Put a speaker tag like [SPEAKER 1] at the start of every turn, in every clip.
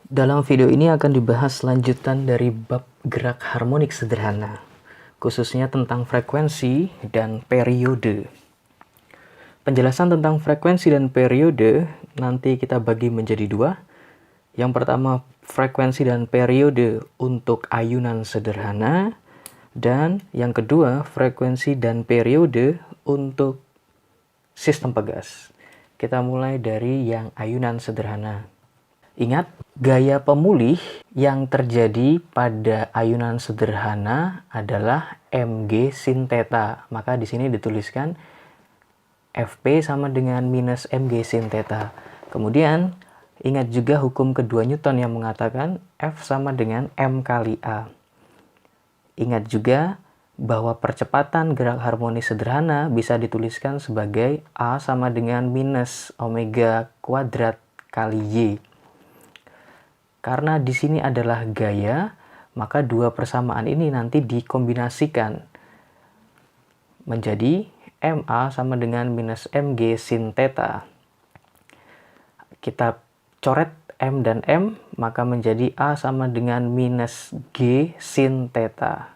[SPEAKER 1] Dalam video ini akan dibahas lanjutan dari bab gerak harmonik sederhana, khususnya tentang frekuensi dan periode. Penjelasan tentang frekuensi dan periode nanti kita bagi menjadi dua. Yang pertama, frekuensi dan periode untuk ayunan sederhana, dan yang kedua, frekuensi dan periode untuk sistem pegas. Kita mulai dari yang ayunan sederhana. Ingat, gaya pemulih yang terjadi pada ayunan sederhana adalah mg sin theta. Maka di sini dituliskan Fp sama dengan minus mg sin theta. Kemudian, ingat juga hukum kedua Newton yang mengatakan F sama dengan m kali A. Ingat juga bahwa percepatan gerak harmonis sederhana bisa dituliskan sebagai A sama dengan minus omega kuadrat kali Y. Karena di sini adalah gaya, maka dua persamaan ini nanti dikombinasikan menjadi MA sama dengan minus MG sin theta. Kita coret M dan M, maka menjadi A sama dengan minus G sin theta.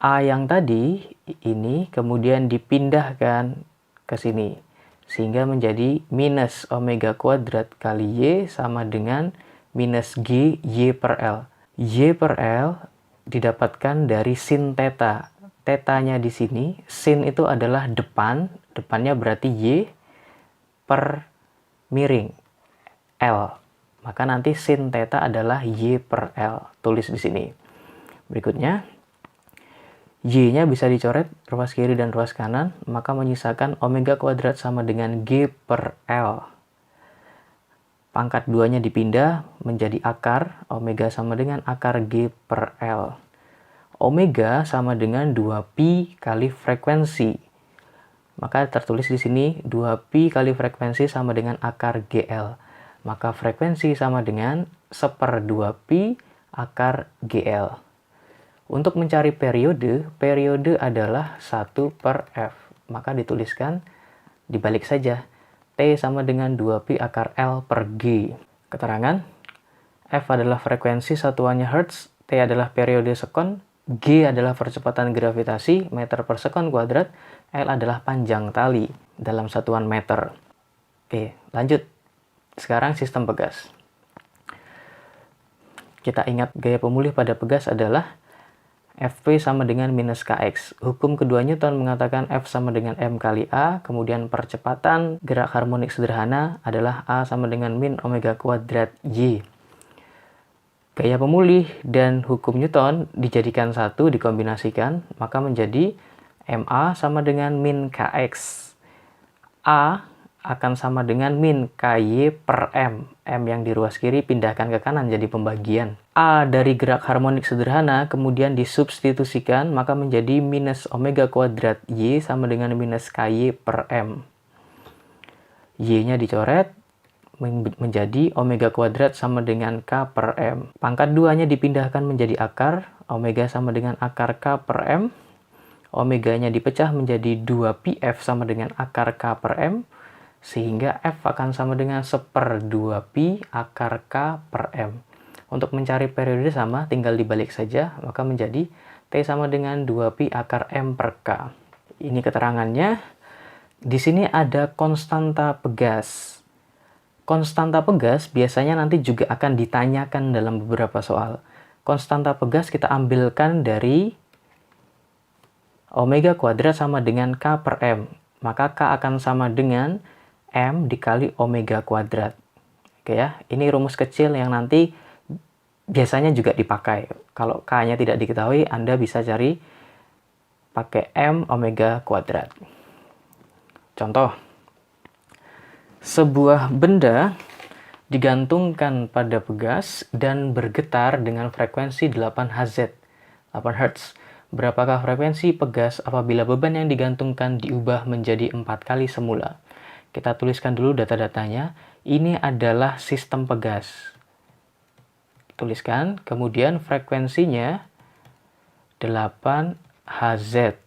[SPEAKER 1] A yang tadi ini kemudian dipindahkan ke sini, sehingga menjadi minus omega kuadrat kali Y sama dengan minus G Y per L. Y per L didapatkan dari sin theta. Tetanya di sini, sin itu adalah depan, depannya berarti Y per miring L. Maka nanti sin theta adalah Y per L. Tulis di sini. Berikutnya, Y-nya bisa dicoret ruas kiri dan ruas kanan, maka menyisakan omega kuadrat sama dengan G per L. Pangkat 2-nya dipindah menjadi akar, omega sama dengan akar G per L. Omega sama dengan 2pi kali frekuensi. Maka tertulis di sini 2pi kali frekuensi sama dengan akar GL. Maka frekuensi sama dengan 1/2pi akar GL. Untuk mencari periode, periode adalah 1/F. Maka dituliskan dibalik saja. T sama dengan 2pi akar L per G. Keterangan, F adalah frekuensi satuannya Hertz, T adalah periode sekon, G adalah percepatan gravitasi meter per sekon kuadrat, L adalah panjang tali dalam satuan meter. Oke, lanjut. Sekarang sistem pegas. Kita ingat gaya pemulih pada pegas adalah Fp sama dengan minus Kx. Hukum kedua Newton mengatakan F sama dengan M kali A, kemudian percepatan gerak harmonik sederhana adalah A sama dengan min omega kuadrat Y. Gaya pemulih dan hukum Newton dijadikan satu, dikombinasikan, maka menjadi MA sama dengan min Kx. A akan sama dengan min KY per M. M yang di ruas kiri pindahkan ke kanan jadi pembagian. A dari gerak harmonik sederhana kemudian disubstitusikan, maka menjadi minus omega kuadrat Y sama dengan minus KY per M. Y-nya dicoret menjadi omega kuadrat sama dengan K per M. Pangkat 2-nya dipindahkan menjadi akar, omega sama dengan akar K per M. Omeganya dipecah menjadi 2πf sama dengan akar K per M. Sehingga F akan sama dengan 1/2pi akar K per M. Untuk mencari periode sama, tinggal dibalik saja, maka menjadi T sama dengan 2pi akar M per K. Ini keterangannya. Di sini ada konstanta pegas. Konstanta pegas biasanya nanti juga akan ditanyakan dalam beberapa soal. Konstanta pegas kita ambilkan dari omega kuadrat sama dengan K per M. Maka K akan sama dengan M dikali omega kuadrat. Oke ya, ini rumus kecil yang nanti biasanya juga dipakai. Kalau K-nya tidak diketahui, Anda bisa cari pakai M omega kuadrat. Contoh, sebuah benda digantungkan pada pegas dan bergetar dengan frekuensi 8 Hz, 8 Hz. Berapakah frekuensi pegas apabila beban yang digantungkan diubah menjadi 4 kali semula? Kita tuliskan dulu data-datanya. Ini adalah sistem pegas. Tuliskan, kemudian frekuensinya 8 Hz.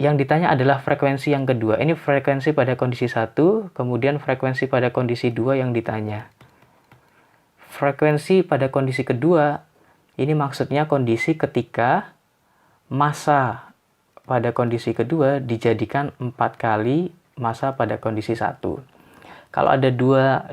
[SPEAKER 1] Yang ditanya adalah frekuensi yang kedua. Ini frekuensi pada kondisi 1, kemudian frekuensi pada kondisi 2 yang ditanya. frekuensi pada kondisi kedua, ini maksudnya kondisi ketika massa pada kondisi kedua dijadikan 4 kali massa pada kondisi 1. Kalau ada dua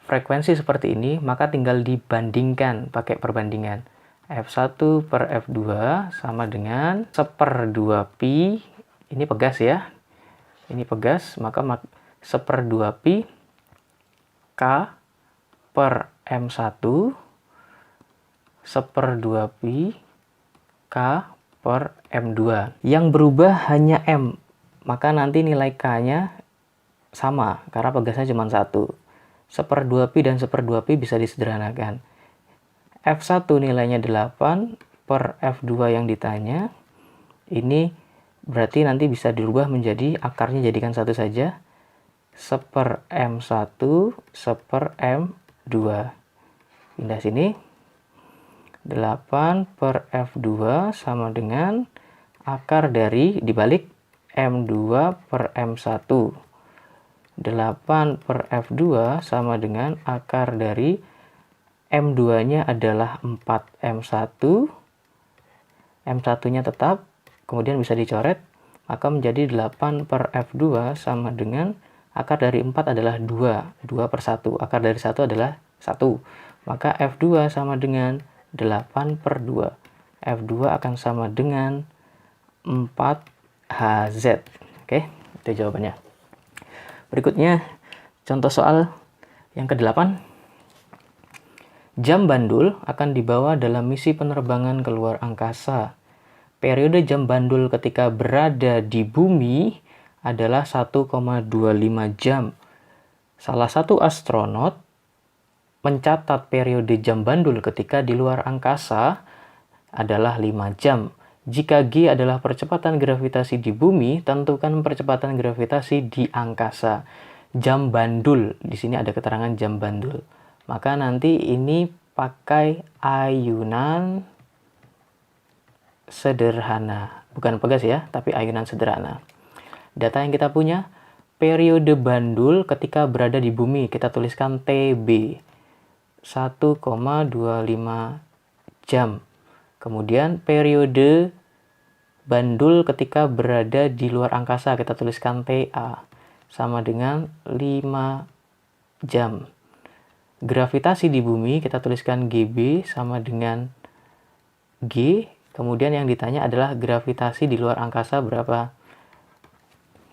[SPEAKER 1] frekuensi seperti ini, maka tinggal dibandingkan pakai perbandingan. F1 per F2 sama dengan 1/2pi, ini pegas ya, ini pegas, maka 1/2pi K per M1 1/2pi K per M2. Yang berubah hanya M, maka nanti nilai K-nya sama, karena pegasnya cuma 1. 1/2pi dan 1/2pi bisa disederhanakan. F1 nilainya 8 per F2 yang ditanya. Ini berarti nanti bisa dirubah menjadi akarnya jadikan 1 saja. 1/M1 1/M2. Pindah sini. 8 per F2 sama dengan akar dari dibalik M2 per M1. 8 per F2 sama dengan akar dari M2-nya adalah 4M1, M1-nya tetap, kemudian bisa dicoret, maka menjadi 8 per F2 sama dengan akar dari 4 adalah 2, 2 per 1, akar dari 1 adalah 1, maka F2 sama dengan 8 per 2, F2 akan sama dengan 4Hz. Oke, itu jawabannya. Berikutnya, contoh soal yang ke-8. Jam bandul akan dibawa dalam misi penerbangan ke luar angkasa. Periode jam bandul ketika berada di bumi adalah 1,25 jam. Salah satu astronot mencatat periode jam bandul ketika di luar angkasa adalah 5 jam. Jika G adalah percepatan gravitasi di bumi, tentukan percepatan gravitasi di angkasa. Jam bandul, di sini ada keterangan jam bandul. Maka nanti ini pakai ayunan sederhana. Bukan pegas ya, tapi ayunan sederhana. Data yang kita punya, periode bandul ketika berada di bumi. Kita tuliskan TB. 1,25 jam. Kemudian periode bandul ketika berada di luar angkasa. Kita tuliskan TA. Sama dengan 5 jam. Gravitasi di bumi kita tuliskan GB sama dengan G. Kemudian yang ditanya adalah gravitasi di luar angkasa berapa.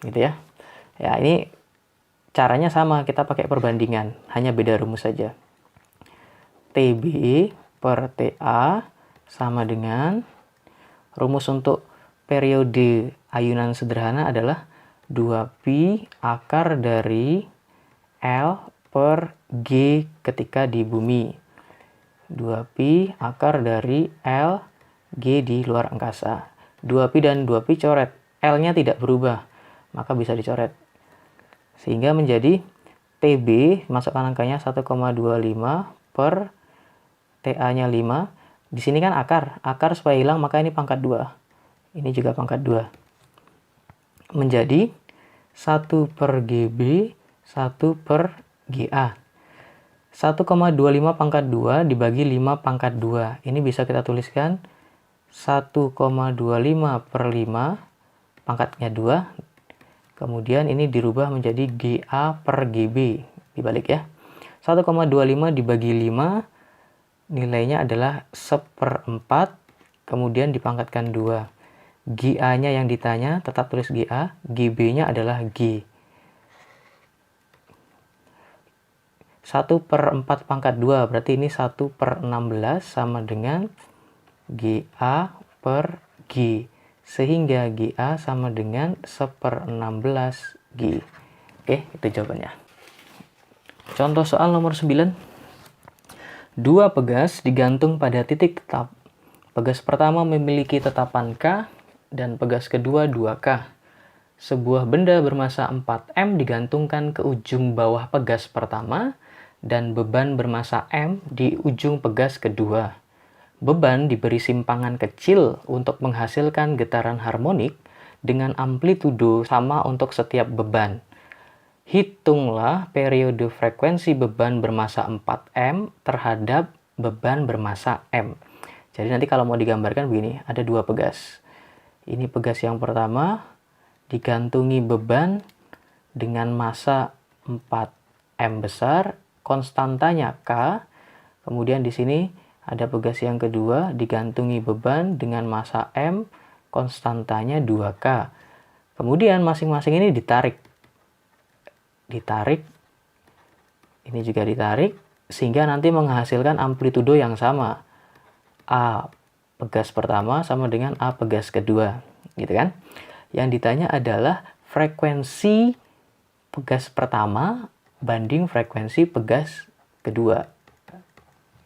[SPEAKER 1] Gitu ya. Ya, ini caranya sama, kita pakai perbandingan, hanya beda rumus saja. TB per TA sama dengan rumus untuk periode ayunan sederhana adalah 2pi akar dari L per G ketika di bumi. 2pi akar dari L G di luar angkasa. 2pi dan 2pi coret. L-nya tidak berubah, maka bisa dicoret. Sehingga menjadi TB, masukkan angkanya 1,25 per TA-nya 5. Di sini kan akar. Akar supaya hilang, maka ini pangkat 2. Ini juga pangkat 2. Menjadi 1 per GB, 1 per GA. 1,25 pangkat 2 dibagi 5 pangkat 2. Ini bisa kita tuliskan 1,25 per 5 pangkatnya 2. Kemudian ini dirubah menjadi GA per GB. Dibalik ya. 1,25 dibagi 5 nilainya adalah 1/4. Kemudian dipangkatkan 2. GA-nya yang ditanya tetap tulis GA. GB-nya adalah G. 1/4 pangkat 2 berarti ini 1/16 sama dengan GA per G. Sehingga GA sama dengan 1/16 G. Oke, itu jawabannya. Contoh soal nomor 9. Dua pegas digantung pada titik tetap. Pegas pertama memiliki tetapan K dan pegas kedua 2K. Sebuah benda bermassa 4M digantungkan ke ujung bawah pegas pertama dan beban bermassa M di ujung pegas kedua. Beban diberi simpangan kecil untuk menghasilkan getaran harmonik dengan amplitudo sama untuk setiap beban. Hitunglah periode frekuensi beban bermassa 4M terhadap beban bermassa M. Jadi nanti kalau mau digambarkan begini, ada dua pegas. Ini pegas yang pertama, digantungi beban dengan massa 4M besar, konstantanya K. Kemudian di sini ada pegas yang kedua, digantungi beban dengan massa M, konstantanya 2K. Kemudian masing-masing ini ditarik, ini juga ditarik, sehingga nanti menghasilkan amplitudo yang sama. A pegas pertama sama dengan A pegas kedua, gitu kan? Yang ditanya adalah frekuensi pegas pertama banding frekuensi pegas kedua.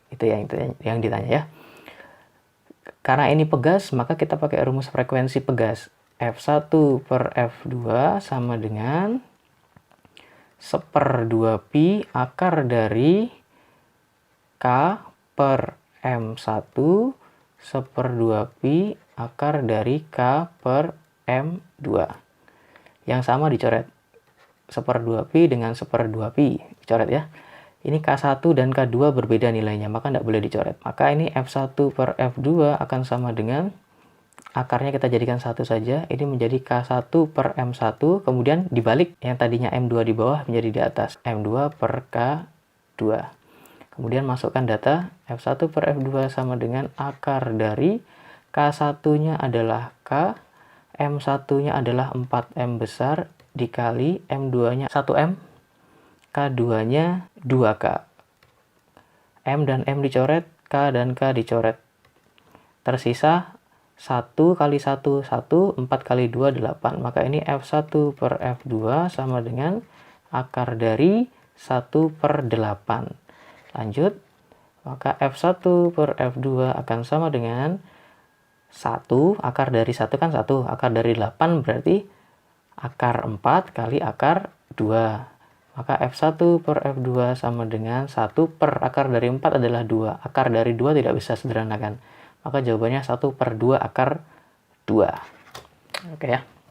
[SPEAKER 1] Itu yang ditanya ya. Karena ini pegas, maka kita pakai rumus frekuensi pegas. F1 per F2 sama dengan 1/2pi akar dari K per M1 1/2pi akar dari K per M2. Yang sama dicoret. 1/2pi dengan 1/2pi. Dicoret ya. Ini K1 dan K2 berbeda nilainya, maka tidak boleh dicoret. Maka ini F1 per F2 akan sama dengan, akarnya kita jadikan 1 saja, ini menjadi K1 per M1, kemudian dibalik, yang tadinya M2 di bawah menjadi di atas, M2 per K2. Kemudian masukkan data, F1 per F2 sama dengan akar dari K1-nya adalah K, M1-nya adalah 4M besar, dikali M2-nya 1M, K2-nya 2K. M dan M dicoret, K dan K dicoret. Tersisa 1 kali 1, 1, 4 kali 2, 8. Maka ini F1 per F2 sama dengan akar dari 1/8. Lanjut, maka F1 per F2 akan sama dengan 1, akar dari 1 kan 1, akar dari 8 berarti akar 4 kali akar 2. Maka F1 per F2 sama dengan 1 per akar dari 4 adalah 2. Akar dari 2 tidak bisa sederhanakan. Maka jawabannya 1/2 akar 2. Oke ya.